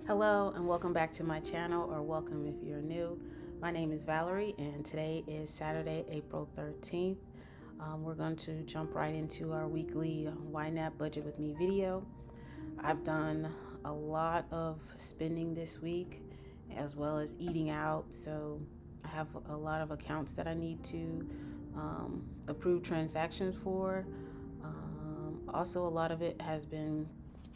Hello and welcome back to my channel, or welcome if you're new. My name is Valerie and today is Saturday, April 13th. We're going to jump right into our weekly YNAB Budget With Me video. I've done a lot of spending this week as well as eating out, so I have a lot of accounts that I need to approve transactions for. Also, a lot of it has been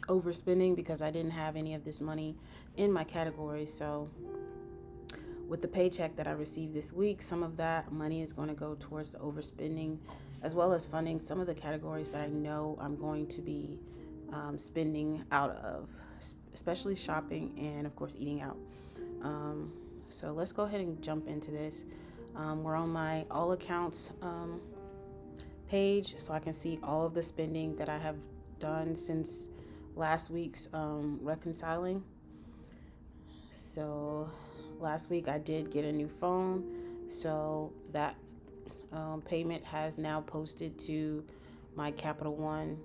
overspending because I didn't have any of this money in my category. So with the paycheck that I received this week, some of that money is going to go towards the overspending, as well as funding some of the categories that I know I'm going to be spending out of, especially shopping and of course eating out. So let's go ahead and jump into this. We're on my all accounts page, so I can see all of the spending that I have done since last week's reconciling. So last week I did get a new phone, so that payment has now posted to my Capital One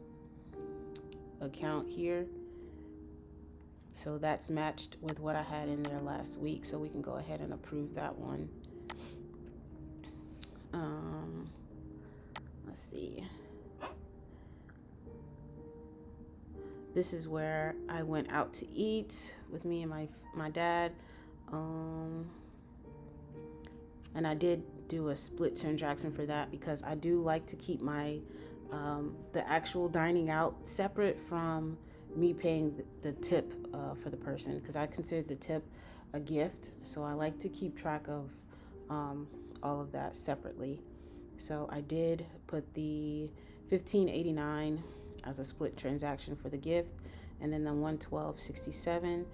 account here. So that's matched with what I had in there last week, so we can go ahead and approve that one. Let's see. This is where I went out to eat with me and my dad. And I did do a split transaction for that because I do like to keep my the actual dining out separate from me paying the tip for the person, because I consider the tip a gift. So I like to keep track of all of that separately. So I did put the $15.89 as a split transaction for the gift, and then the $112.67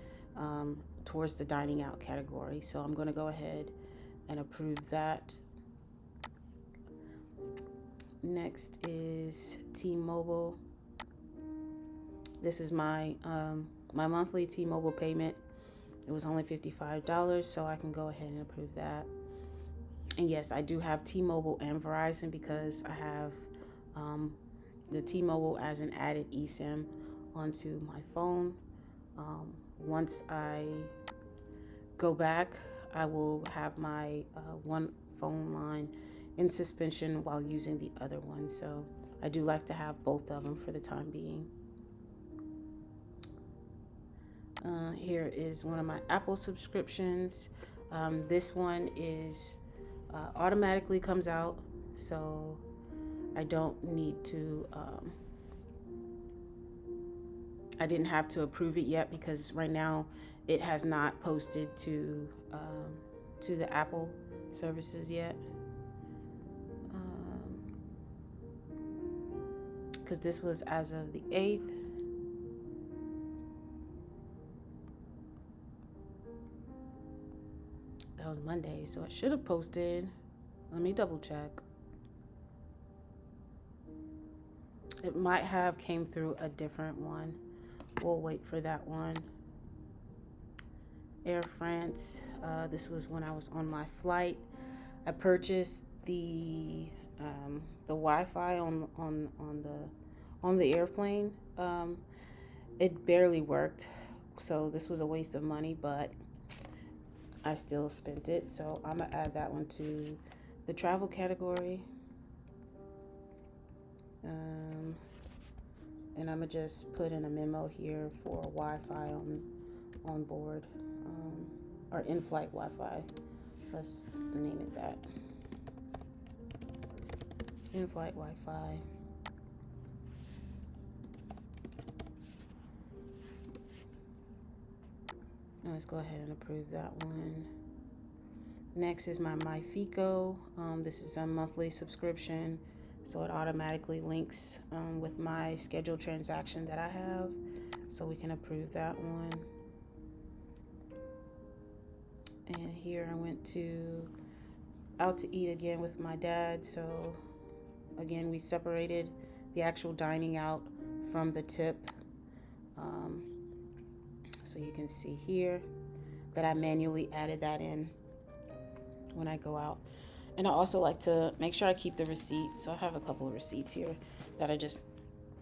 towards the dining out category. So I'm going to go ahead and approve that. Next is T-Mobile. This is my my monthly T-Mobile payment. It was only $55, so I can go ahead and approve that. And yes, I do have T-Mobile and Verizon because I have the T-Mobile as an added eSIM onto my phone. Once I go back, I will have my one phone line in suspension while using the other one. So I do like to have both of them for the time being. Here is one of my Apple subscriptions. This one is automatically comes out, so I don't need to I didn't have to approve it yet because right now it has not posted to the Apple services yet, because this was as of the 8th. That was Monday, so it should have posted. Let me double check. It might have came through a different one. We'll wait for that one. Air France. This was when I was on my flight. I purchased the Wi-Fi on the airplane. It barely worked, so this was a waste of money, but I still spent it. So I'm gonna add that one to the travel category. And I'm gonna just put in a memo here for Wi-Fi on board, or in-flight Wi-Fi. Let's name it that. In-flight Wi-Fi. And let's go ahead and approve that one. Next is my MyFico. This is a monthly subscription, so it automatically links with my scheduled transaction that I have, so we can approve that one. And here I went out to eat again with my dad, so again we separated the actual dining out from the tip. So you can see here that I manually added that in when I go out. And I also like to make sure I keep the receipt. So I have a couple of receipts here that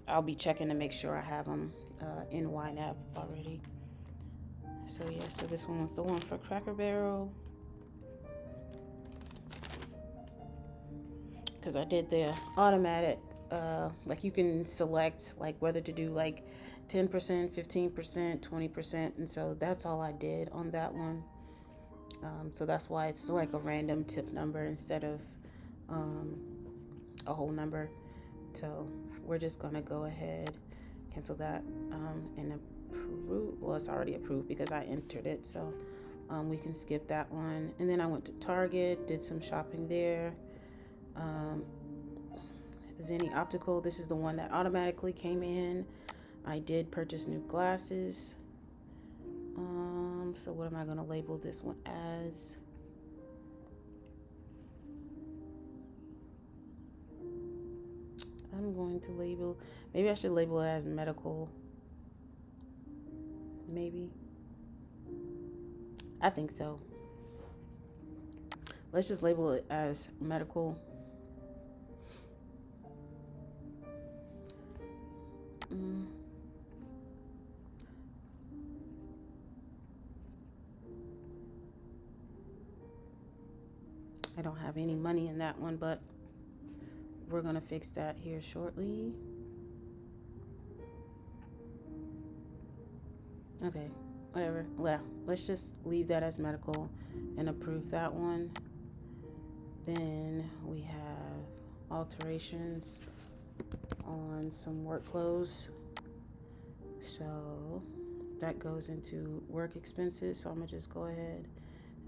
I'll be checking to make sure I have them in YNAB already. So yeah, so this one was the one for Cracker Barrel. Because I did the automatic, like you can select like whether to do like 10%, 15%, 20%. And so that's all I did on that one. So that's why it's like a random tip number instead of a whole number. So we're just going to go ahead, cancel that, and approve. Well, it's already approved because I entered it. So we can skip that one. And then I went to Target, did some shopping there. Zenny Optical, this is the one that automatically came in. I did purchase new glasses. So what am I going to label this one as? I'm going to label, maybe I should label it as medical. Maybe. I think so. Let's just label it as medical. I don't have any money in that one, but we're going to fix that here shortly. Okay, whatever. Well, let's just leave that as medical and approve that one. Then we have alterations on some work clothes. So that goes into work expenses. So I'm going to just go ahead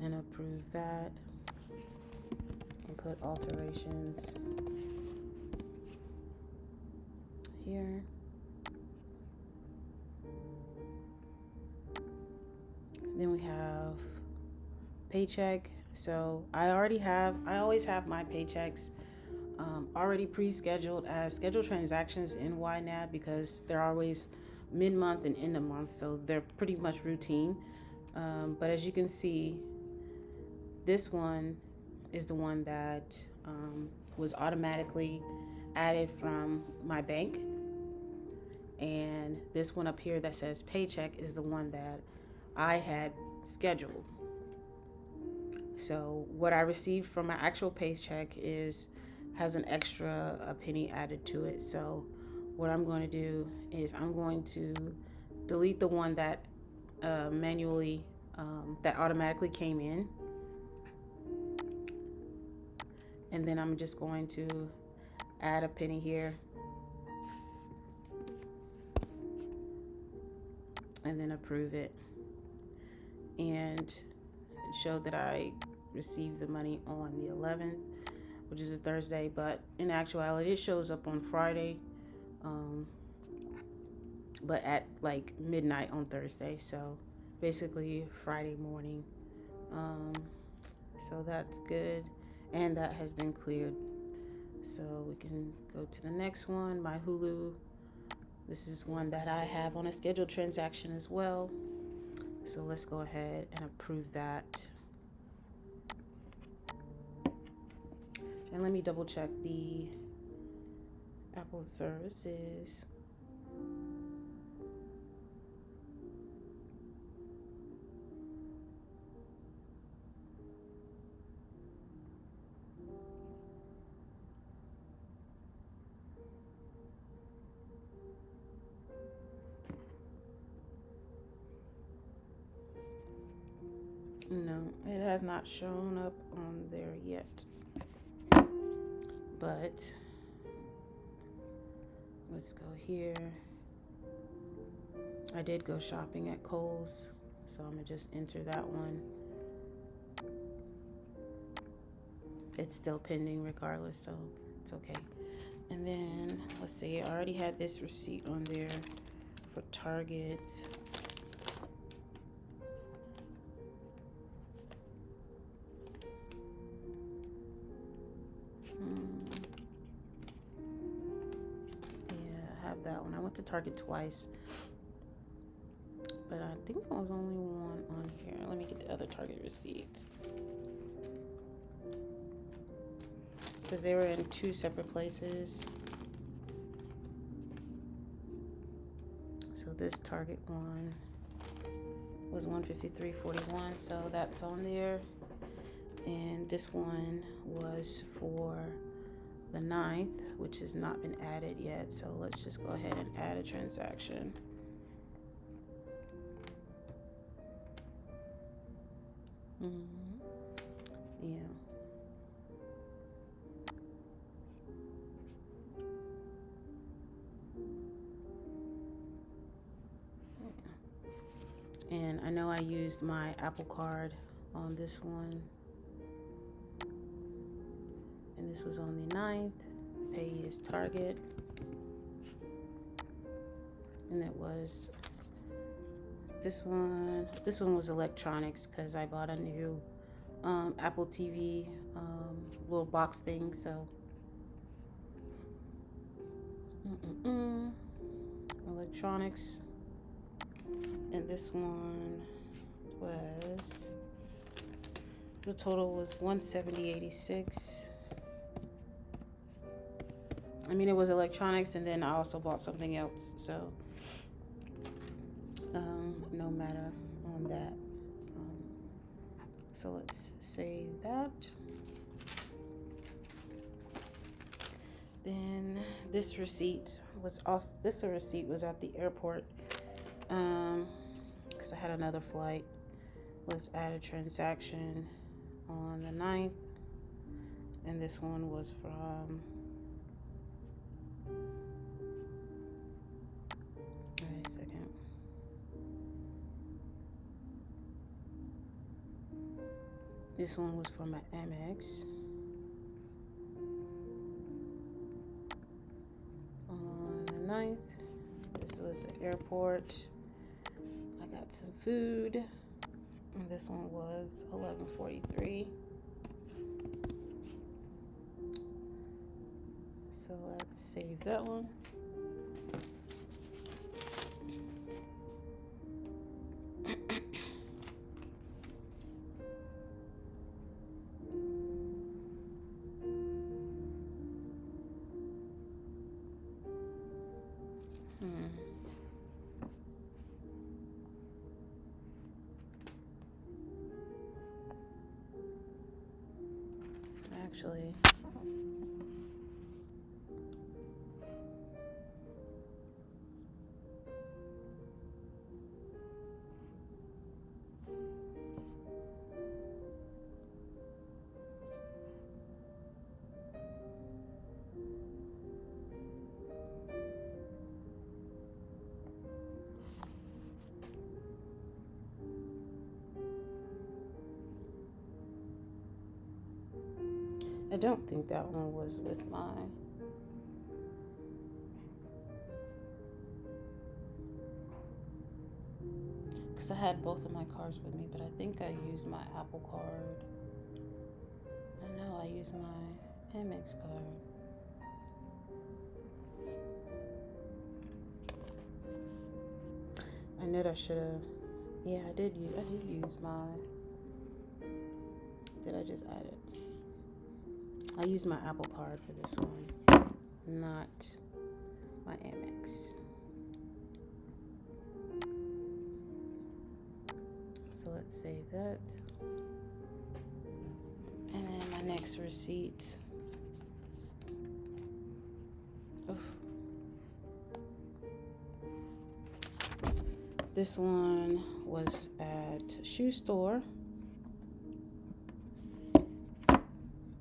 and approve that. And put alterations here. Then we have Paycheck. So I always have my paychecks already pre-scheduled as scheduled transactions in YNAB because they're always mid-month and end of month. So they're pretty much routine. But as you can see, this one is the one that was automatically added from my bank. And this one up here that says Paycheck is the one that I had scheduled. So what I received from my actual paycheck has an extra a penny added to it. So what I'm going to do is I'm going to delete the one that manually that automatically came in. And then I'm just going to add a penny here. And then approve it. And it showed that I received the money on the 11th, which is a Thursday. But in actuality, it shows up on Friday. But at like midnight on Thursday. So basically Friday morning. So that's good. And that has been cleared. So we can go to the next one, my Hulu. This is one that I have on a scheduled transaction as well. So let's go ahead and approve that. And let me double check the Apple services. No, it has not shown up on there yet. But let's go here. I did go shopping at Kohl's, so I'm gonna just enter that one. It's still pending regardless, so it's okay. And then let's see, I already had this receipt on there for Target. That one. I went to Target twice, but I think there was only one on here. Let me get the other Target receipt because they were in two separate places. So this Target one was $153.41, so that's on there. And this one was for the 9th, which has not been added yet, so let's just go ahead and add a transaction. Yeah. And I know I used my Apple Card on this one. And this was on the 9th. Pay is Target. And it was this one. This one was electronics because I bought a new Apple TV little box thing. So electronics. And this one was, the total was $170.86. I mean, it was electronics, and then I also bought something else, so no matter on that. So let's save that. Then this receipt was also, this receipt was at the airport because I had another flight. Let's add a transaction on the 9th, and this one was from, wait a second. This one was from my Amex. On the 9th, this was the airport. I got some food. And this one was $11.43. So let's save that one. Actually, I don't think that one was with mine. Because I had both of my cards with me, but I think I used my Apple card. I know I used my Amex card. I know I should have. Yeah, I did use my. Did I just add it? I used my Apple card for this one, not my Amex. So let's save that. And then my next receipt. Oof. This one was at a shoe store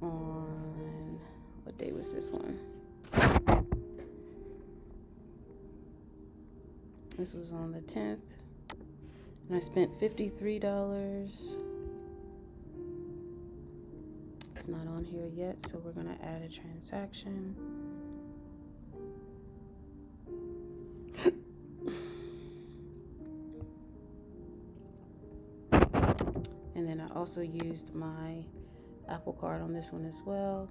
on, what day was this one? This was on the 10th. And I spent $53. It's not on here yet, so we're gonna add a transaction. And then I also used my Apple card on this one as well.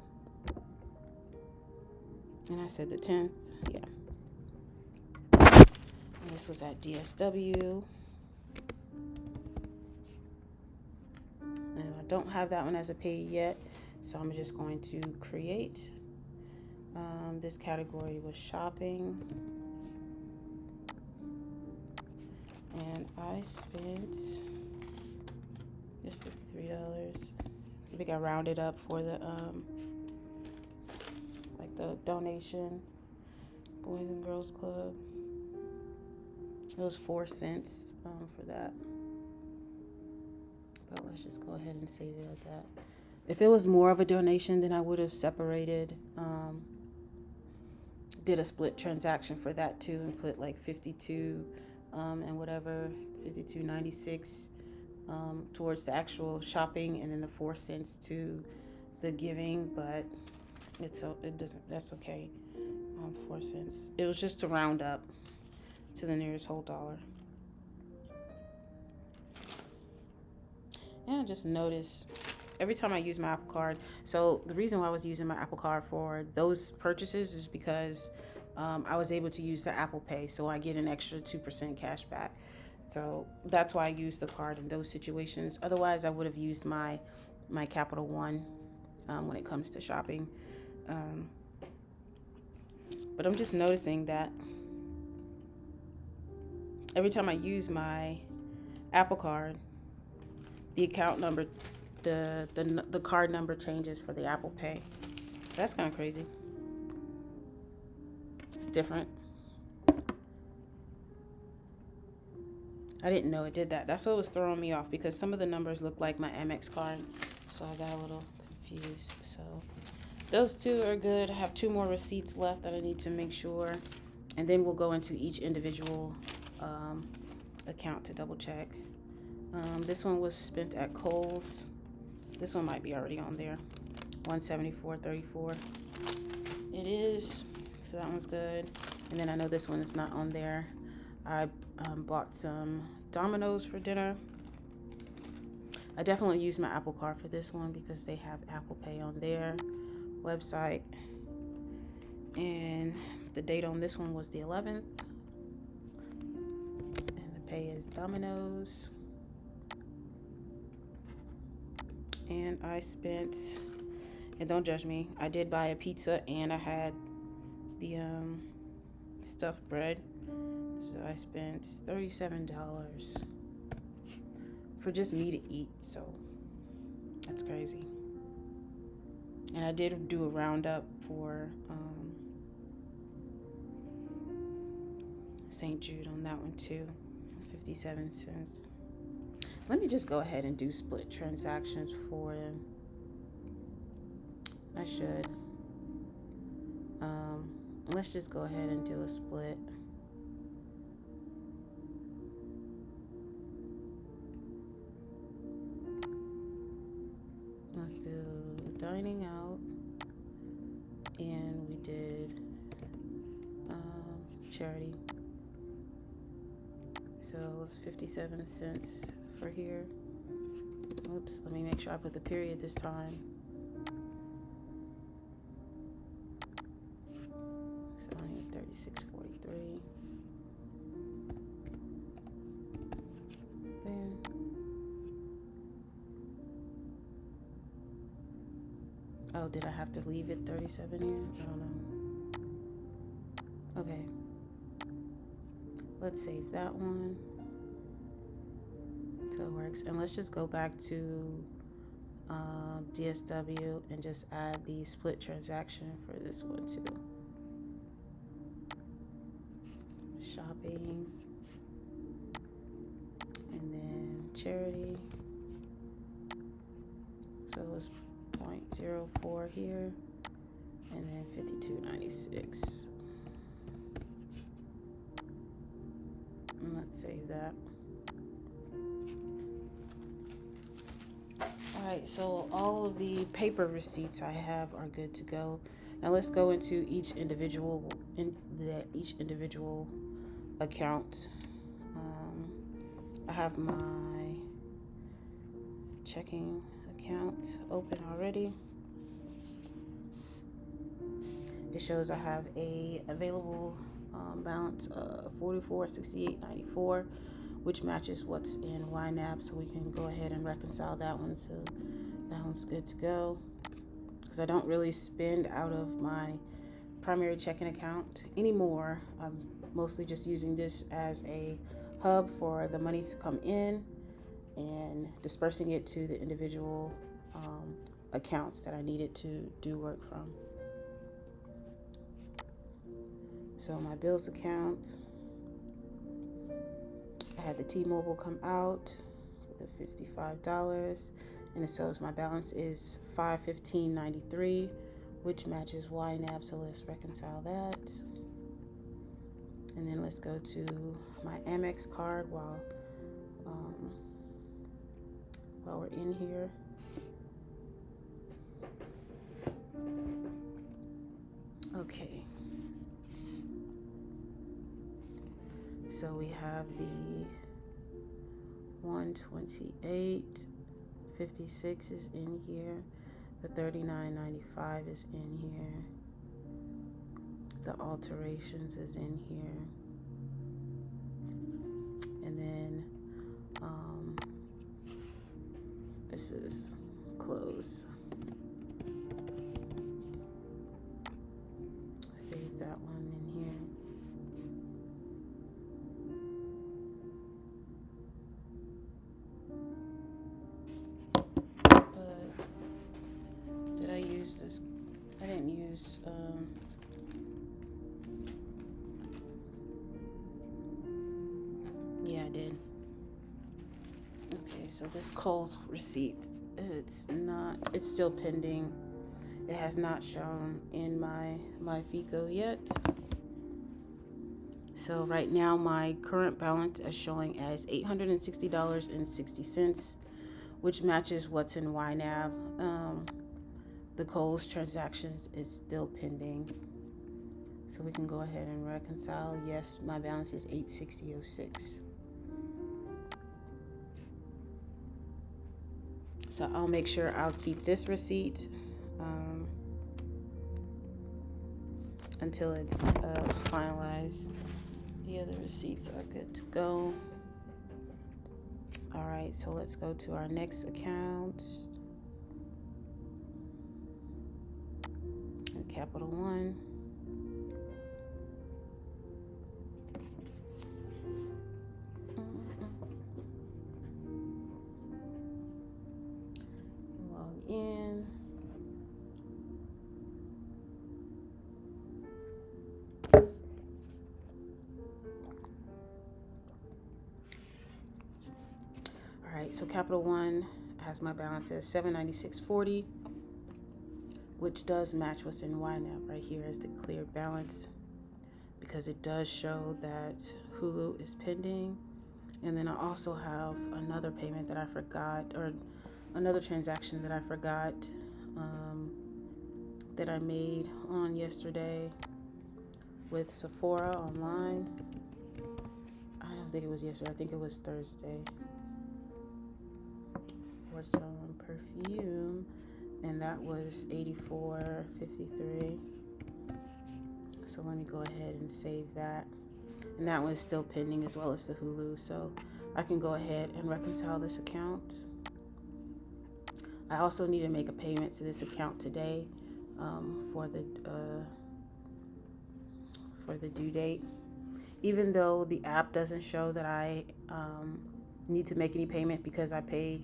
And I said the 10th, yeah. And this was at DSW. And I don't have that one as a pay yet, so I'm just going to create. This category was shopping. And I I spent just $53. I think I rounded up for the like the donation, Boys and Girls Club. It was 4 cents for that. But let's just go ahead and save it at that. If it was more of a donation, then I would have separated, did a split transaction for that too, and put like 52 and whatever, 52.96 towards the actual shopping, and then the 4 cents to the giving. But it doesn't. That's okay. 4 cents. It was just to round up to the nearest whole dollar. And I just noticed every time I use my Apple Card. So the reason why I was using my Apple Card for those purchases is because I was able to use the Apple Pay, so I get an extra 2% cash back. So that's why I use the card in those situations. Otherwise, I would have used my Capital One when it comes to shopping. But I'm just noticing that every time I use my Apple Card, the account number, the card number changes for the Apple Pay. So that's kind of crazy. It's different. I didn't know it did that. That's what was throwing me off, because some of the numbers look like my Amex card. So I got a little confused. So those two are good. I have 2 more receipts left that I need to make sure. And then we'll go into each individual account to double check. This one was spent at Kohl's. This one might be already on there. $174.34. It is. So that one's good. And then I know this one is not on there. I bought some Domino's for dinner. I definitely use my Apple Card for this one because they have Apple Pay on their website. And the date on this one was the 11th. And the pay is Domino's. And I spent, and don't judge me, I did buy a pizza and I had the stuffed bread. So I spent $37 for just me to eat. So that's crazy. And I did do a roundup for St. Jude on that one too, 57 cents. Let me just go ahead and do split transactions for them. I should. Let's just go ahead and do a split. Let's do dining out, and we did charity. So it was 57 cents for here. Oops, let me make sure I put the period this time. So I need 36.43. There. Oh, did I have to leave it 37 here? I don't know. Okay. Let's save that one. So it works. And let's just go back to DSW and just add the split transaction for this one too. Shopping. And then charity. So it was 0.04 here. And then 52.96. And let's save that. Alright, so all of the paper receipts I have are good to go. Now let's go into each individual account. I have my checking account open already. It shows I have a available balance of $44.68.94, which matches what's in YNAB, so we can go ahead and reconcile that one. So that one's good to go, because I don't really spend out of my primary checking account anymore. I'm mostly just using this as a hub for the monies to come in and dispersing it to the individual accounts that I needed to do work from. So my bills account, I had the T-Mobile come out with the $55, and it shows my balance is $515.93, which matches YNAB. So let's reconcile that. And then let's go to my Amex card while we're in here. Okay. So we have the 128.56 is in here. The 39.95 is in here. The alterations is in here. And then this is close. Save that one in here. But did I use this? I didn't use yeah, I did. Okay, so this Kohl's receipt, it's still pending. It has not shown in my FICO yet. So right now my current balance is showing as $860.60, which matches what's in YNAB. The Kohl's transactions is still pending. So we can go ahead and reconcile. Yes, my balance is $860.06. So I'll make sure I'll keep this receipt until it's finalized. The other receipts are good to go. All right, so let's go to our next account. Capital One. Log in. All right, so Capital One has my balance as $796.40, which does match what's in YNAB right here as the cleared balance, because it does show that Hulu is pending. And then I also have another payment that I forgot, or another transaction that I forgot that I made on yesterday with Sephora online. I don't think it was yesterday. I think it was Thursday. For some perfume, and that was $84.53. So let me go ahead and save that. And that one's still pending, as well as the Hulu. So I can go ahead and reconcile this account. I also need to make a payment to this account today for the due date. Even though the app doesn't show that I need to make any payment, because I pay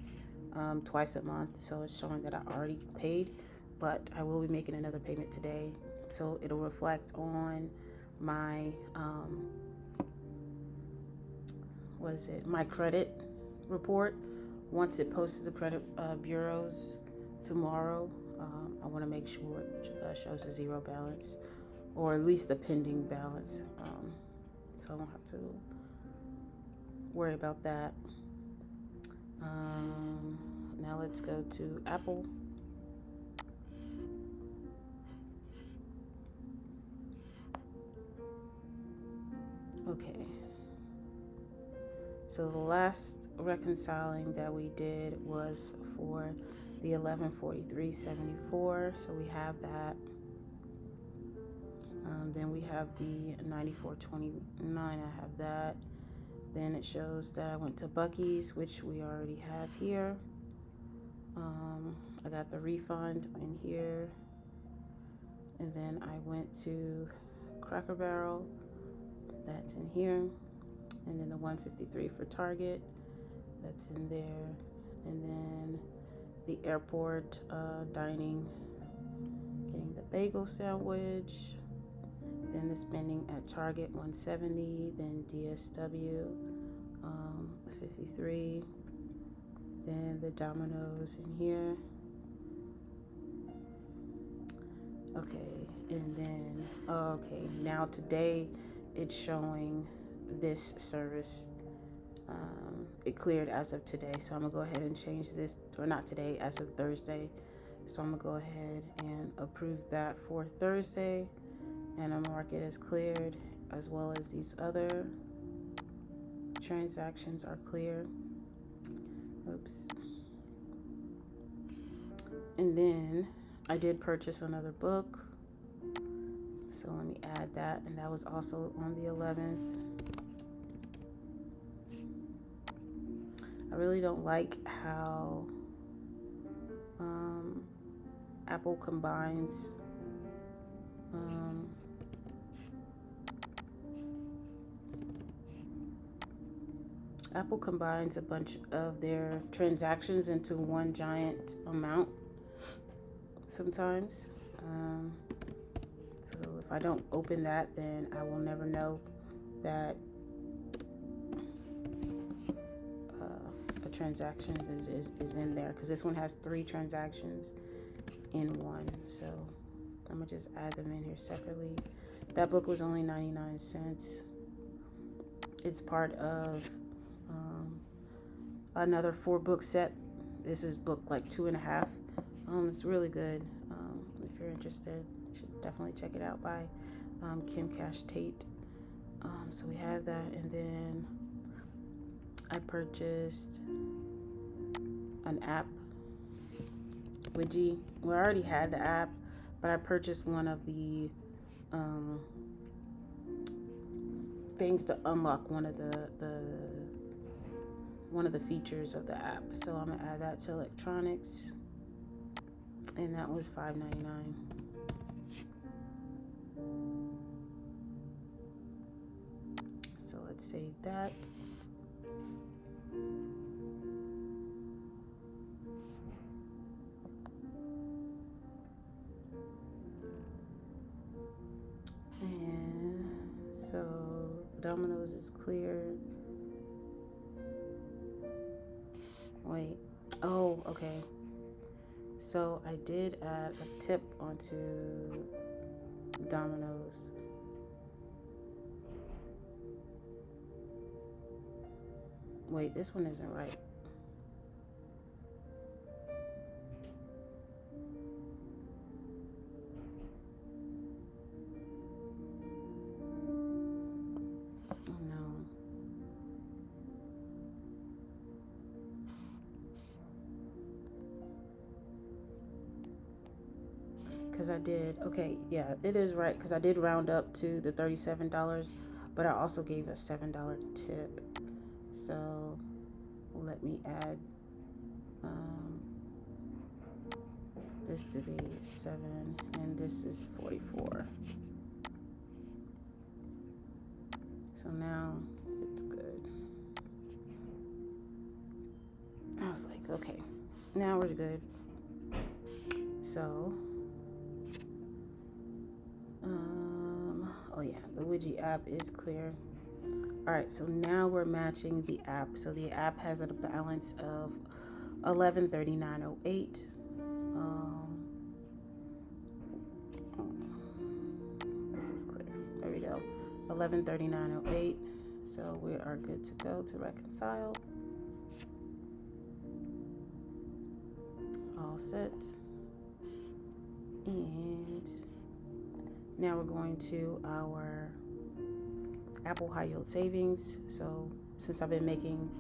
twice a month, so it's showing that I already paid, but I will be making another payment today, so it'll reflect on my my credit report. Once it posts to the credit bureaus tomorrow, I want to make sure it shows a zero balance, or at least the pending balance, so I don't have to worry about that. Now let's go to Apple. Okay. So the last reconciling that we did was for the $1143.74. So we have that. Then we have the $94.29. I have that. Then it shows that I went to Buc-ee's, which we already have here. I got the refund in here. And then I went to Cracker Barrel. That's in here. and then the 153 for Target, that's in there, and then the airport dining, getting the bagel sandwich, then the spending at Target 170, then DSW 53, then the Domino's in here. Okay, and then okay, now today it's showing this service. It cleared as of today, so I'm gonna go ahead and change this, or not today, as of Thursday. So I'm gonna go ahead and approve that for Thursday, and I'll mark it as cleared, as well as these other transactions are clear. Oops. And then I did purchase another book, so let me add that, and that was also on the 11th. I really don't like how Apple combines a bunch of their transactions into one giant amount sometimes. So if I don't open that, then I will never know that a transaction is in there, because this one has 3 transactions in one. So I'm gonna just add them in here separately. That book was only 99 cents. It's part of another 4-book set. This is book like 2.5. It's really good. If you're interested, you should definitely check it out by Kim Cash Tate. So we have that, and then I purchased an app, Widgy. Well, I already had the app, but I purchased one of the things to unlock one of the features of the app. So I'm gonna add that to electronics, and that was $5.99. So let's save that. And so Domino's is clear. Wait. Oh, okay. So I did add a tip onto Domino's. Wait, this one isn't right. Oh no. Because I did, okay, yeah, it is right, because I did round up to the $37, but I also gave a $7 tip. So let me add this to be 7, and this is 44. So now it's good. I was like, okay, now we're good. So oh yeah, the Widgy app is clear. All right, so now we're matching the app. So the app has a balance of $1139.08. This is clear. There we go. $1139.08. So we are good to go to reconcile. All set. And now we're going to our Apple High Yield Savings. So since I've been making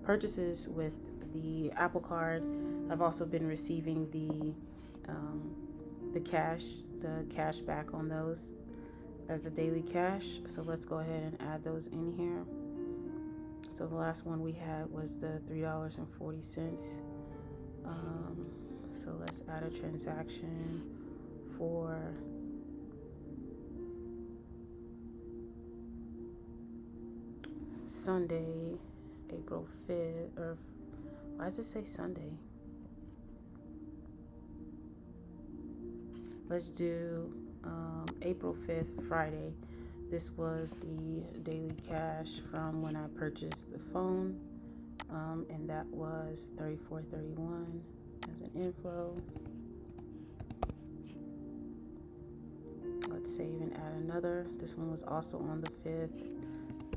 purchases with the Apple Card, I've also been receiving the cash back on those as the daily cash. So let's go ahead and add those in here. So the last one we had was the $3.40. So let's add a transaction for Sunday, April 5th, or why does it say Sunday? Let's do April 5th, Friday. This was the daily cash from when I purchased the phone, and that was $34.31 as an inflow. Let's save and add another. This one was also on the 5th.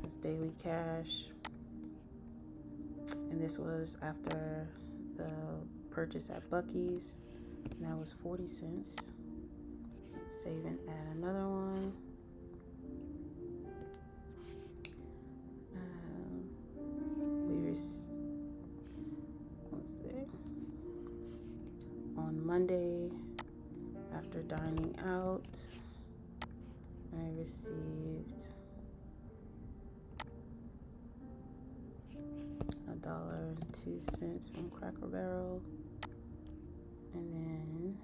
It's daily cash, and this was after the purchase at Buc-ee's, and that was 40 cents. Let's save and add another one. Let's see. On Monday, after dining out, I received $1.02 from Cracker Barrel, and then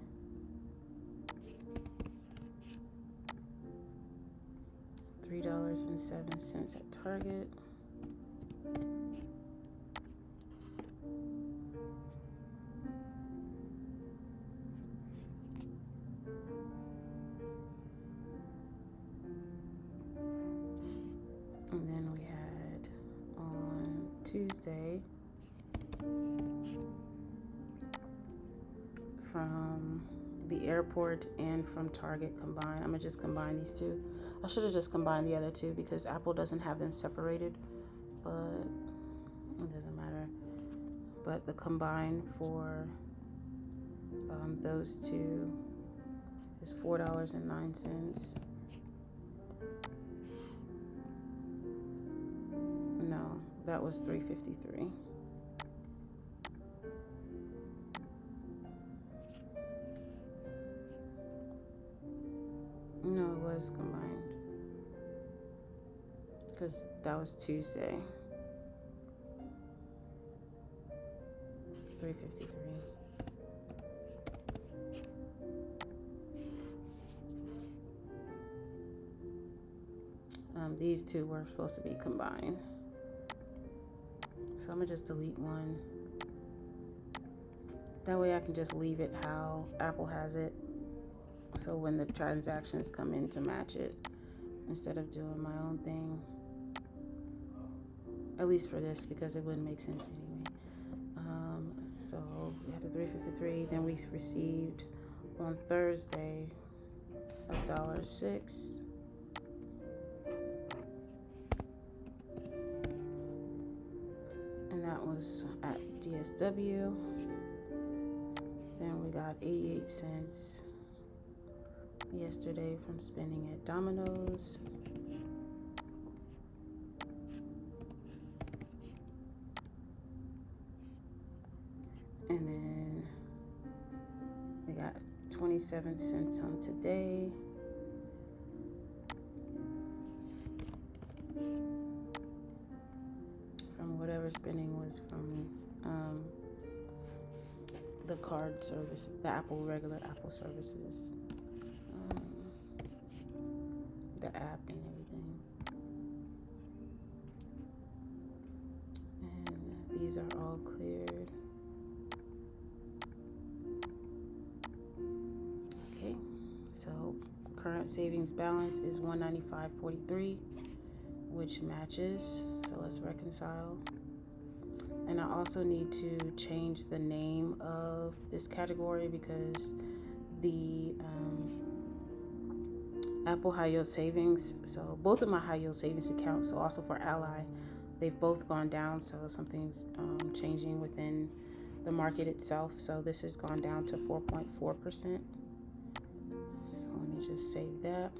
$3.07 at Target. And then we had on Tuesday from the airport and from Target combined. I'm gonna just combine these two. I should have just combined the other two because Apple doesn't have them separated, but it doesn't matter. But the combine for those two is $4.09. No, that was $3.53. No, it was combined because that was Tuesday. $3.53. These two were supposed to be combined. So I'm gonna just delete one. That way I can just leave it how Apple has it. So when the transactions come in to match it, instead of doing my own thing. At least for this, because it wouldn't make sense anyway. So we had the $3.53. Then we received on Thursday $1.06. And that was at DSW. Then we got 88 cents yesterday from spending at Domino's. And then we got 27 cents on today. From whatever spending was from the card service, the regular Apple services, the app and everything. And these are all cleared. Okay, so current savings balance is $195.43, which matches. So let's reconcile. And I also need to change the name of this category because the Apple High Yield Savings, so both of my High Yield Savings accounts, so also for Ally, they've both gone down. So something's changing within the market itself. So this has gone down to 4.4%. So let me just save that.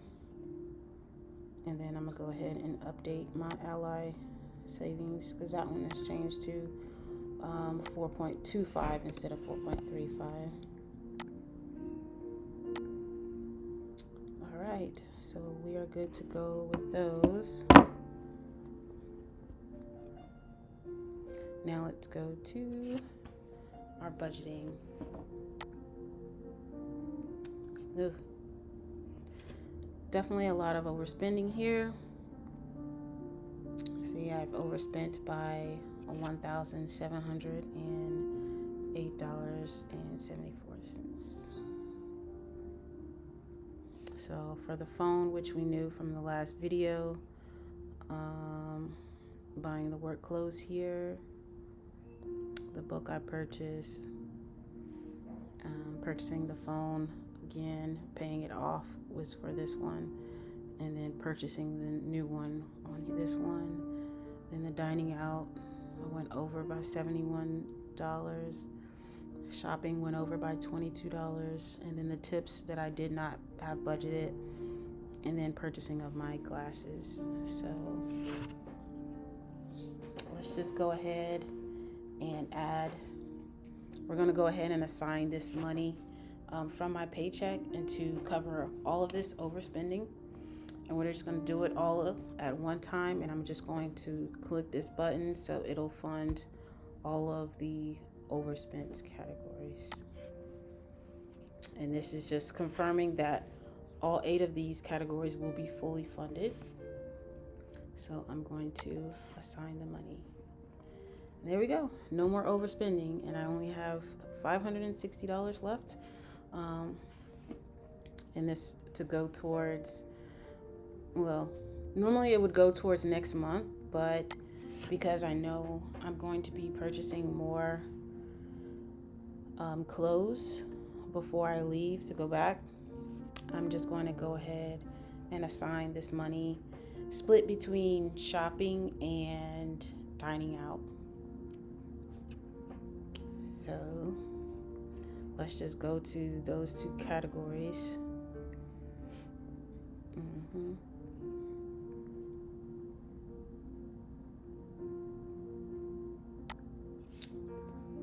And then I'm gonna go ahead and update my Ally savings because that one has changed to 4.25 instead of 4.35. All right, so we are good to go with those. Now let's go to our budgeting. Ugh. Definitely a lot of overspending here. See, I've overspent by $1,708.74. So for the phone, which we knew from the last video, buying the work clothes here, the book I purchased, purchasing the phone again, paying it off was for this one, and then purchasing the new one on this one. Then the dining out, I went over by $71. Shopping went over by $22, and then the tips that I did not have budgeted, and then purchasing of my glasses. So let's just go ahead and add. We're going to go ahead and assign this money from my paycheck and to cover all of this overspending. And we're just going to do it all at one time, and I'm just going to click this button so it'll fund all of the overspent categories. And this is just confirming that all 8 of these categories will be fully funded. So I'm going to assign the money. And there we go. No more overspending, and I only have $560 left. And this to go towards, well, normally it would go towards next month, but because I know I'm going to be purchasing more clothes before I leave to go back, I'm just going to go ahead and assign this money split between shopping and dining out. So let's just go to those 2 categories.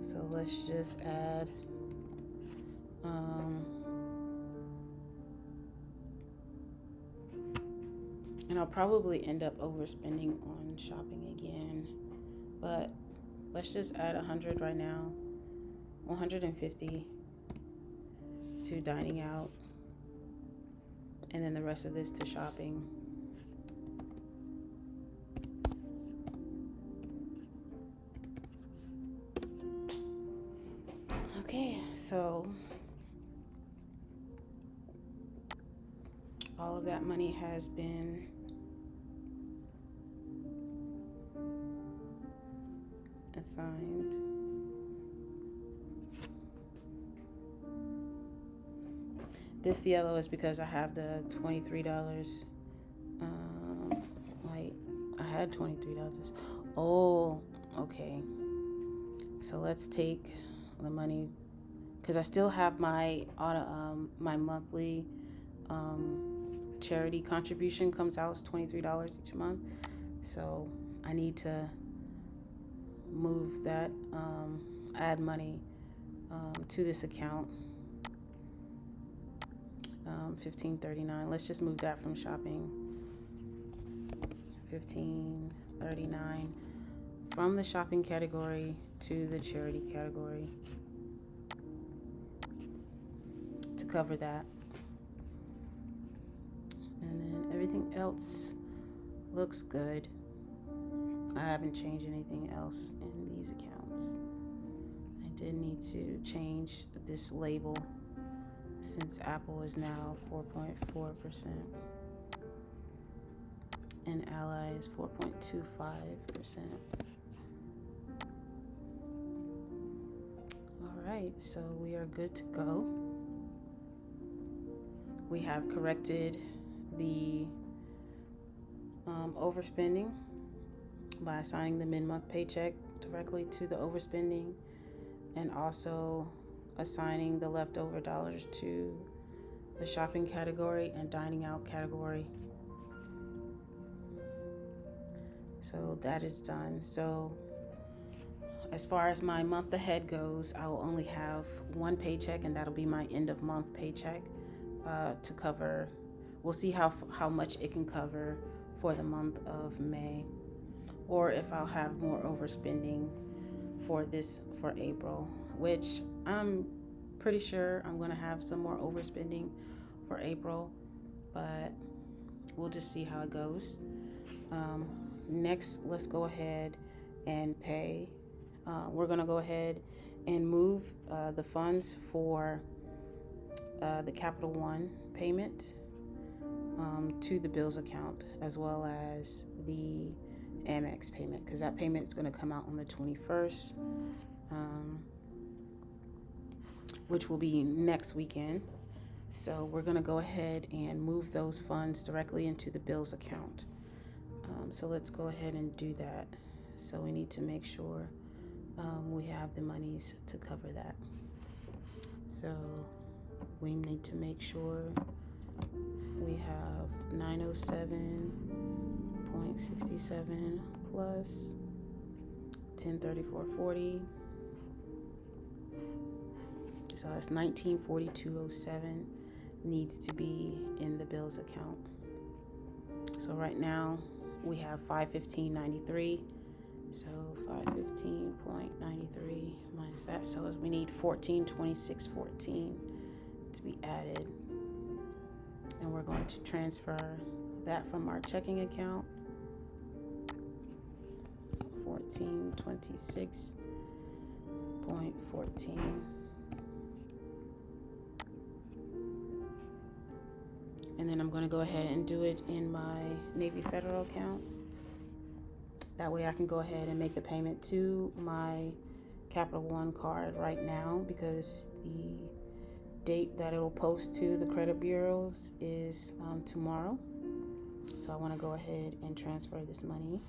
So let's just add and I'll probably end up overspending on shopping again, but let's just add 100 right now, 150 to dining out, and then the rest of this to shopping. Okay, so all of that money has been assigned. This yellow is because I have the $23. Wait, I had $23. Oh, okay. So let's take the money, because I still have my my monthly charity contribution comes out. It's $23 each month. So I need to move that, add money to this account. $15.39. Let's just move that from shopping. $15.39 from the shopping category to the charity category to cover that. And then everything else looks good. I haven't changed anything else in these accounts. I did need to change this label since Apple is now 4.4% and Ally is 4.25%. All right, so we are good to go. We have corrected the overspending by assigning the mid-month paycheck directly to the overspending, and also assigning the leftover dollars to the shopping category and dining out category. So that is done. So as far as my month ahead goes, I will only have one paycheck, and that'll be my end of month paycheck to cover. We'll see how much it can cover for the month of May, or if I'll have more overspending for April, which I'm pretty sure I'm going to have some more overspending for April, but we'll just see how it goes. next, let's go ahead and pay. We're going to go ahead and move the funds for the Capital One payment to the bills account, as well as the Amex payment, because that payment is going to come out on the 21st, which will be next weekend. So we're going to go ahead and move those funds directly into the bills account. So let's go ahead and do that. So we need to make sure we have the monies to cover that. So we need to make sure we have 907.67 plus 1034.40. So that's 1942.07 needs to be in the bills account. So right now we have 515.93. So 515.93 minus that. So we need 1426.14 to be added. And we're going to transfer that from our checking account. 1426.14. And then I'm going to go ahead and do it in my Navy Federal account. That way I can go ahead and make the payment to my Capital One card right now, because the date that it will post to the credit bureaus is tomorrow. So I want to go ahead and transfer this money.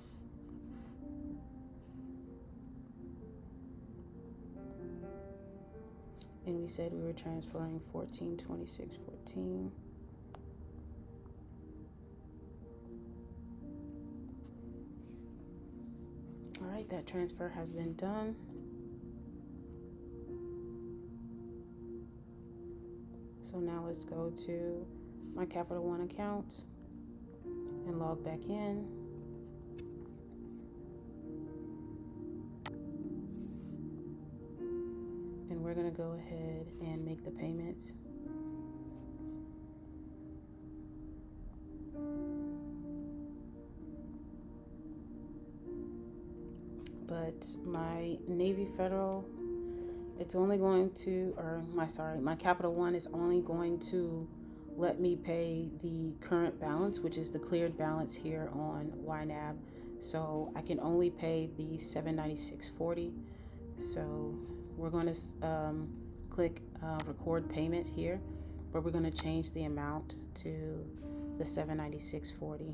And we said we were transferring 1426.14. All right, that transfer has been done. So now let's go to my Capital One account and log back in. And we're going to go ahead and make the payment. But my Navy Federal, it's only going to, my Capital One is only going to let me pay the current balance, which is the cleared balance here on YNAB. So I can only pay the $796.40. So we're going to click record payment here, but we're going to change the amount to the $796.40.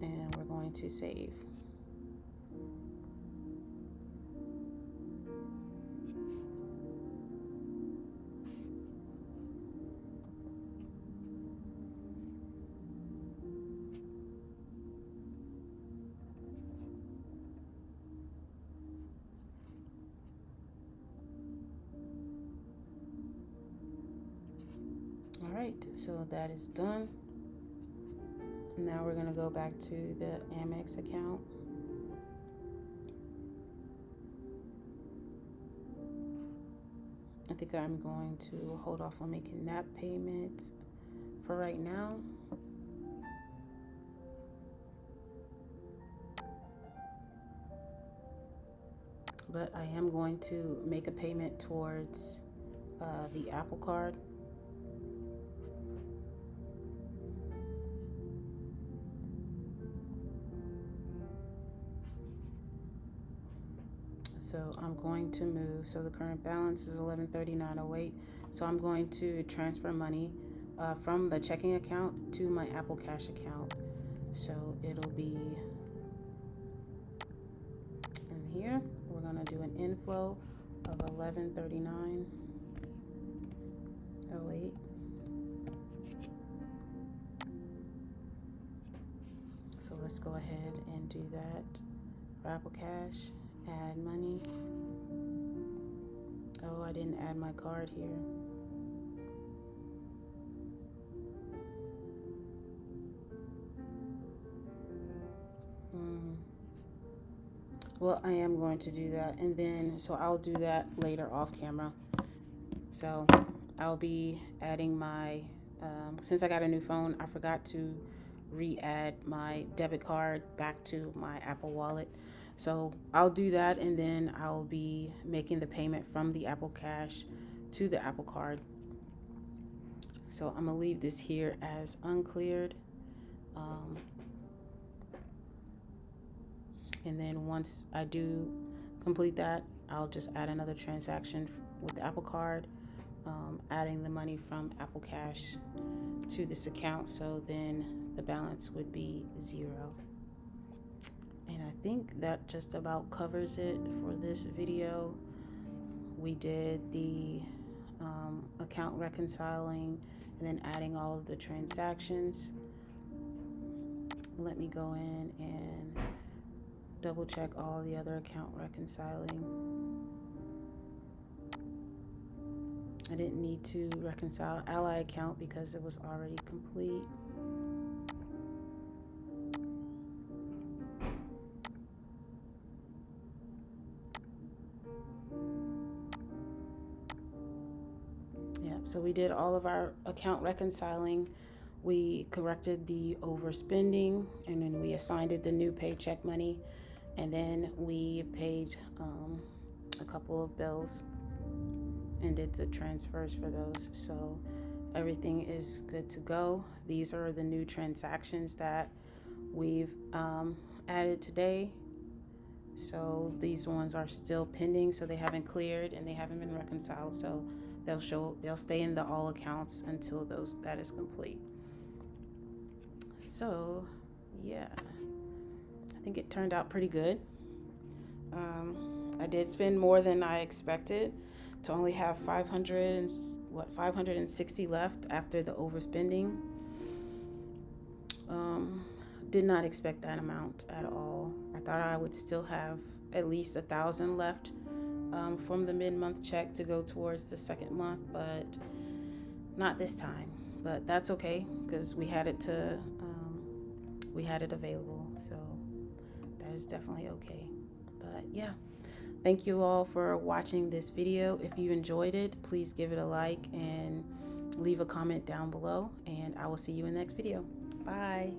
And we're going to save. All right, so that is done. Now we're going to go back to the Amex account. I think I'm going to hold off on making that payment for right now. But I am going to make a payment towards the Apple Card. So I'm going to move, so the current balance is $1139.08. So I'm going to transfer money from the checking account to my Apple Cash account. So it'll be in here. We're gonna do an inflow of $1139.08. So let's go ahead and do that for Apple Cash. Add money. Oh, I didn't add my card here. Well, I am going to do that, and then so I'll do that later off camera. So I'll be adding my, since I got a new phone, I forgot to re-add my debit card back to my Apple Wallet. So I'll do that, and then I'll be making the payment from the Apple Cash to the Apple Card. So I'm gonna leave this here as uncleared. And then once I do complete that, I'll just add another transaction with the Apple Card, adding the money from Apple Cash to this account. So then the balance would be 0. And I think that just about covers it for this video. We did the account reconciling and then adding all of the transactions. Let me go in and double check all the other account reconciling. I didn't need to reconcile Ally account because it was already complete. Yeah, so we did all of our account reconciling. We corrected the overspending, and then we assigned it the new paycheck money, and then we paid a couple of bills and did the transfers for those. So everything is good to go. These are the new transactions that we've added today. So these ones are still pending, so they haven't cleared and they haven't been reconciled. So they'll stay in the all accounts until that is complete. So yeah, I think it turned out pretty good. I did spend more than I expected to only have 560 left after the overspending. Did not expect that amount at all. I thought I would still have at least 1,000 left from the mid-month check to go towards the second month, but not this time. But that's okay because we had it available, so that is definitely okay. But yeah, thank you all for watching this video. If you enjoyed it, please give it a like and leave a comment down below, and I will see you in the next video. Bye.